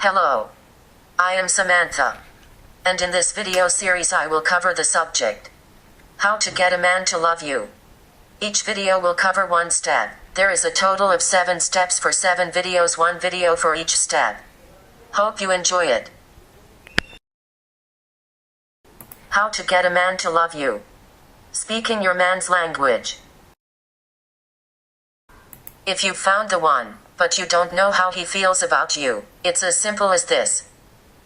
Hello, I am Samantha, and in this video series I will cover the subject, how to get a man to love you. Each video will cover one step. There is a total of 7 steps for 7 videos, 1 video for each step. Hope you enjoy it. How to get a man to love you. Speaking your man's language. If you've found the one, but you don't know how he feels about you, it's as simple as this.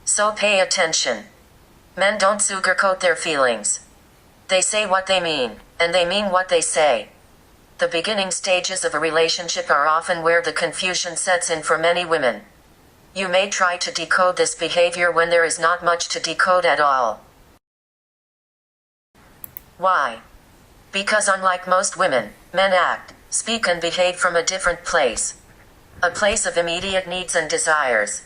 So pay attention. Men don't sugarcoat their feelings. They say what they mean, and they mean what they say. The beginning stages of a relationship are often where the confusion sets in for many women. You may try to decode this behavior when there is not much to decode at all. Why? Because unlike most women, men act, speak and behave from a different place. A place of immediate needs and desires.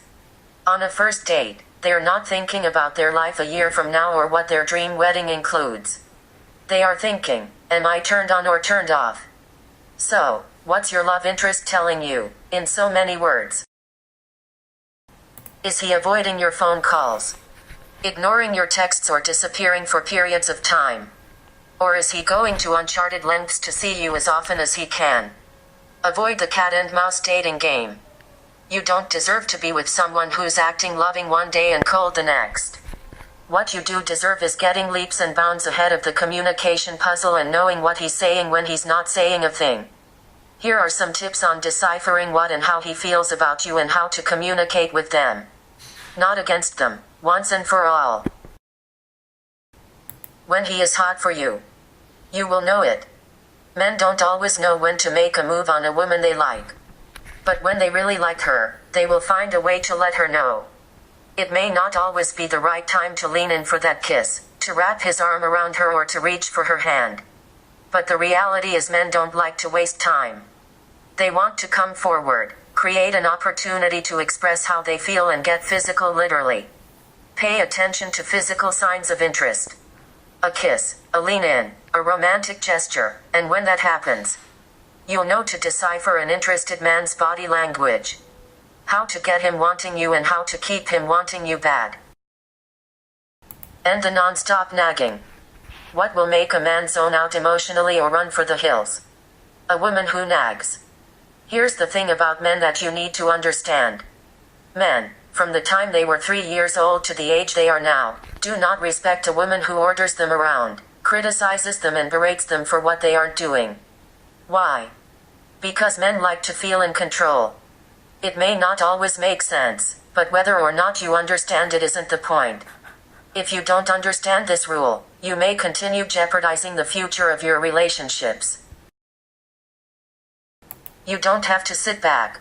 On a first date, they are not thinking about their life a year from now or what their dream wedding includes. They are thinking, am I turned on or turned off? So, what's your love interest telling you, in so many words? Is he avoiding your phone calls? Ignoring your texts or disappearing for periods of time? Or is he going to uncharted lengths to see you as often as he can? Avoid the cat and mouse dating game. You don't deserve to be with someone who's acting loving one day and cold the next. What you do deserve is getting leaps and bounds ahead of the communication puzzle and knowing what he's saying when he's not saying a thing. Here are some tips on deciphering what and how he feels about you and how to communicate with them. Not against them, once and for all. When he is hot for you. You will know it. Men don't always know when to make a move on a woman they like. But when they really like her, they will find a way to let her know. It may not always be the right time to lean in for that kiss, to wrap his arm around her or to reach for her hand. But the reality is men don't like to waste time. They want to come forward, create an opportunity to express how they feel and get physical literally. Pay attention to physical signs of interest. A kiss, a lean in, a romantic gesture, and when that happens, you'll know to decipher an interested man's body language. How to get him wanting you and how to keep him wanting you bad. End the non-stop nagging. What will make a man zone out emotionally or run for the hills? A woman who nags. Here's the thing about men that you need to understand. Men, from the time they were 3 years old to the age they are now, do not respect a woman who orders them around, criticizes them and berates them for what they aren't doing. Why? Because men like to feel in control. It may not always make sense, but whether or not you understand it isn't the point. If you don't understand this rule, you may continue jeopardizing the future of your relationships. You don't have to sit back,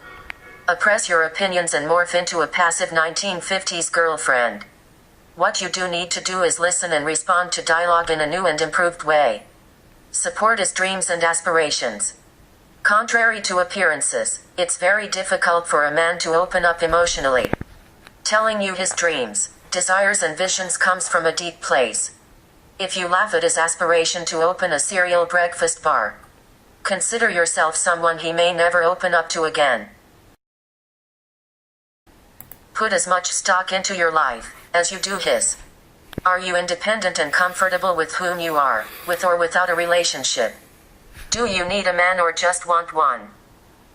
oppress your opinions and morph into a passive 1950s girlfriend. What you do need to do is listen and respond to dialogue in a new and improved way. Support his dreams and aspirations. Contrary to appearances, it's very difficult for a man to open up emotionally. Telling you his dreams, desires and visions comes from a deep place. If you laugh at his aspiration to open a cereal breakfast bar, consider yourself someone he may never open up to again. Put as much stock into your life as you do his. Are you independent and comfortable with whom you are, with or without a relationship? Do you need a man or just want one?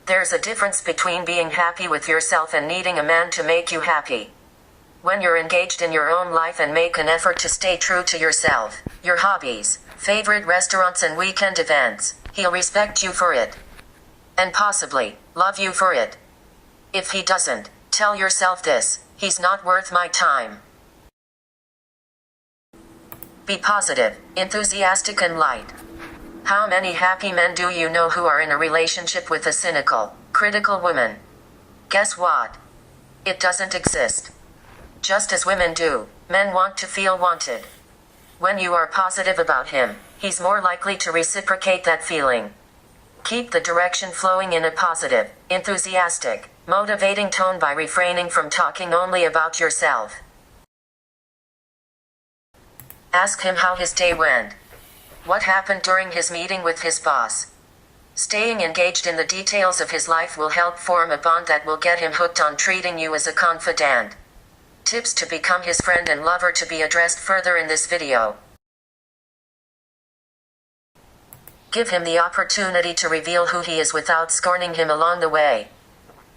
There's a difference between being happy with yourself and needing a man to make you happy. When you're engaged in your own life and make an effort to stay true to yourself, your hobbies, favorite restaurants and weekend events, he'll respect you for it. And possibly, love you for it. If he doesn't, tell yourself this, he's not worth my time. Be positive, enthusiastic and light. How many happy men do you know who are in a relationship with a cynical, critical woman? Guess what? It doesn't exist. Just as women do, men want to feel wanted. When you are positive about him, he's more likely to reciprocate that feeling. Keep the direction flowing in a positive, enthusiastic, motivating tone by refraining from talking only about yourself. Ask him how his day went. What happened during his meeting with his boss? Staying engaged in the details of his life will help form a bond that will get him hooked on treating you as a confidant. Tips to become his friend and lover to be addressed further in this video. Give him the opportunity to reveal who he is without scorning him along the way.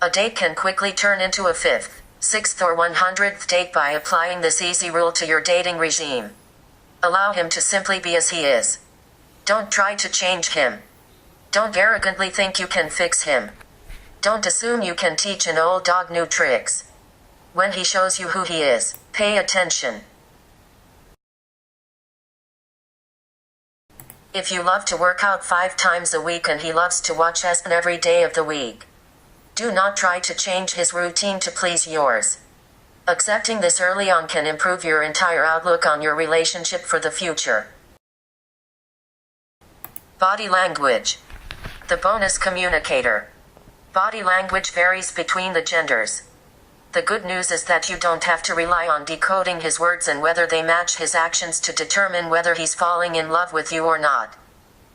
A date can quickly turn into a 5th, 6th or 100th date by applying this easy rule to your dating regime. Allow him to simply be as he is. Don't try to change him. Don't arrogantly think you can fix him. Don't assume you can teach an old dog new tricks. When he shows you who he is, pay attention. If you love to work out 5 times a week and he loves to watch ESPN every day of the week, do not try to change his routine to please yours. Accepting this early on can improve your entire outlook on your relationship for the future. Body language. The bonus communicator. Body language varies between the genders. The good news is that you don't have to rely on decoding his words and whether they match his actions to determine whether he's falling in love with you or not.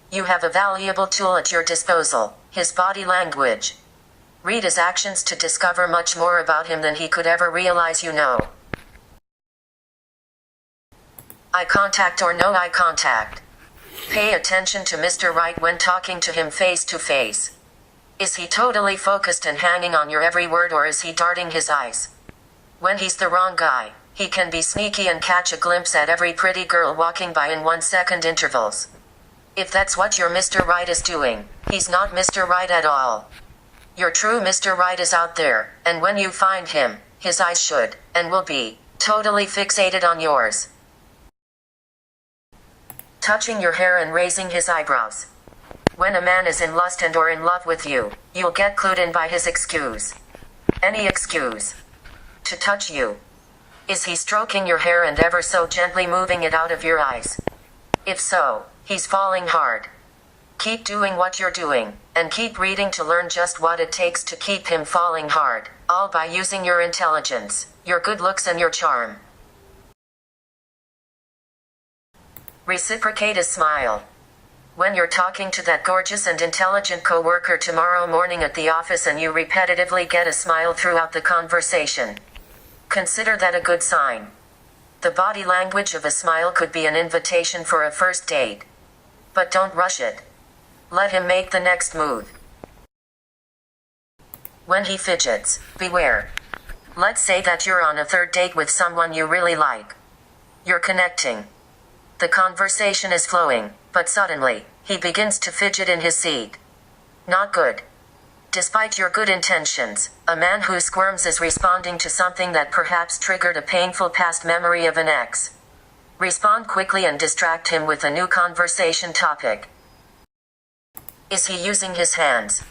You have a valuable tool at your disposal, his body language. Read his actions to discover much more about him than he could ever realize you know. Eye contact or no eye contact. Pay attention to Mr. Right when talking to him face to face. Is he totally focused and hanging on your every word, or is he darting his eyes? When he's the wrong guy, he can be sneaky and catch a glimpse at every pretty girl walking by in 1-second intervals. If that's what your Mr. Right is doing, he's not Mr. Right at all. Your true Mr. Right is out there, and when you find him, his eyes should, and will be, totally fixated on yours. Touching your hair and raising his eyebrows. When a man is in lust and or in love with you, you'll get clued in by his excuse. Any excuse. To touch you. Is he stroking your hair and ever so gently moving it out of your eyes? If so, he's falling hard. Keep doing what you're doing, and keep reading to learn just what it takes to keep him falling hard, all by using your intelligence, your good looks and your charm. Reciprocate a smile. When you're talking to that gorgeous and intelligent coworker tomorrow morning at the office and you repetitively get a smile throughout the conversation, consider that a good sign. The body language of a smile could be an invitation for a first date. But don't rush it. Let him make the next move. When he fidgets, beware. Let's say that you're on a 3rd date with someone you really like. You're connecting. The conversation is flowing, but suddenly, he begins to fidget in his seat. Not good. Despite your good intentions, a man who squirms is responding to something that perhaps triggered a painful past memory of an ex. Respond quickly and distract him with a new conversation topic. Is he using his hands?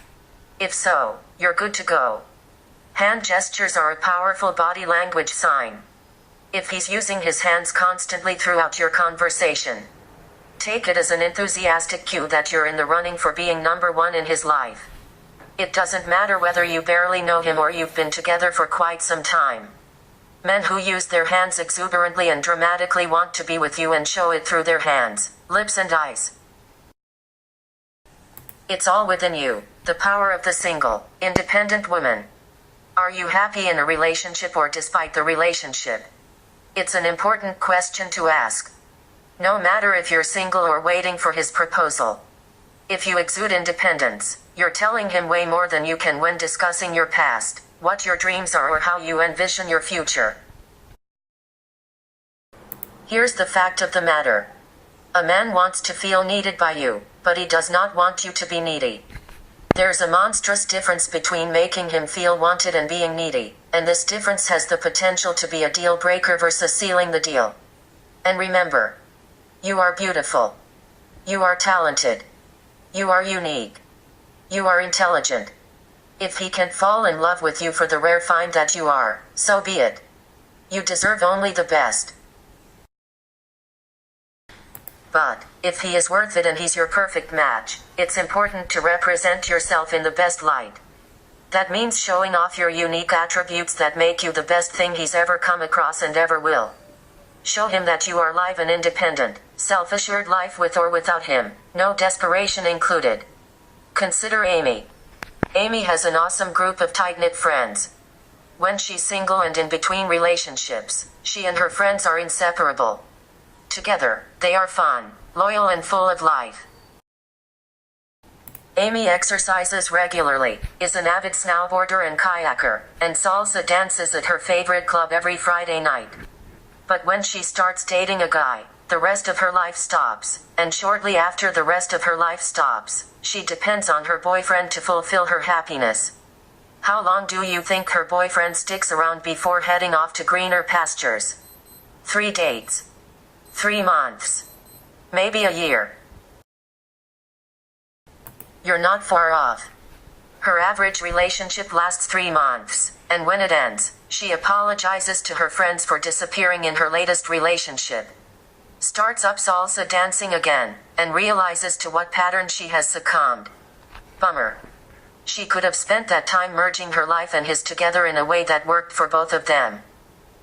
If so, you're good to go. Hand gestures are a powerful body language sign. If he's using his hands constantly throughout your conversation, take it as an enthusiastic cue that you're in the running for being number 1 in his life. It doesn't matter whether you barely know him or you've been together for quite some time. Men who use their hands exuberantly and dramatically want to be with you and show it through their hands, lips and eyes. It's all within you, the power of the single, independent woman. Are you happy in a relationship or despite the relationship? It's an important question to ask. No matter if you're single or waiting for his proposal. If you exude independence, you're telling him way more than you can when discussing your past, what your dreams are or how you envision your future. Here's the fact of the matter. A man wants to feel needed by you, but he does not want you to be needy. There's a monstrous difference between making him feel wanted and being needy, and this difference has the potential to be a deal breaker versus sealing the deal. And remember, you are beautiful. You are talented. You are unique. You are intelligent. If he can fall in love with you for the rare find that you are, so be it. You deserve only the best. But, if he is worth it and he's your perfect match, it's important to represent yourself in the best light. That means showing off your unique attributes that make you the best thing he's ever come across and ever will. Show him that you are live and independent, self-assured life with or without him, no desperation included. Consider Amy. Amy has an awesome group of tight-knit friends. When she's single and in between relationships, she and her friends are inseparable. Together, they are fun, loyal and full of life. Amy exercises regularly, is an avid snowboarder and kayaker, and salsa dances at her favorite club every Friday night. But when she starts dating a guy, the rest of her life stops, and shortly after the rest of her life stops, she depends on her boyfriend to fulfill her happiness. How long do you think her boyfriend sticks around before heading off to greener pastures? 3 dates. 3 months. Maybe a year. You're not far off. Her average relationship lasts 3 months, and when it ends, she apologizes to her friends for disappearing in her latest relationship. Starts up salsa dancing again, and realizes to what pattern she has succumbed. Bummer. She could have spent that time merging her life and his together in a way that worked for both of them.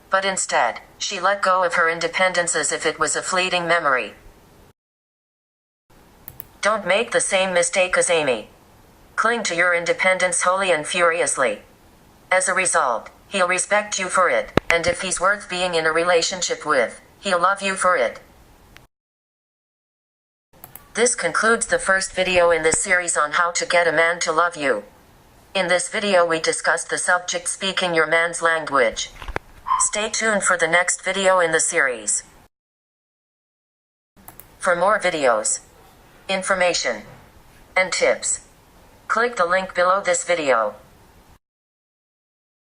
But instead, she let go of her independence as if it was a fleeting memory. Don't make the same mistake as Amy. Cling to your independence wholly and furiously. As a result, he'll respect you for it, and if he's worth being in a relationship with, he'll love you for it. This concludes the first video in this series on how to get a man to love you. In this video we discussed the subject speaking your man's language. Stay tuned for the next video in the series. For more videos, information, and tips, click the link below this video.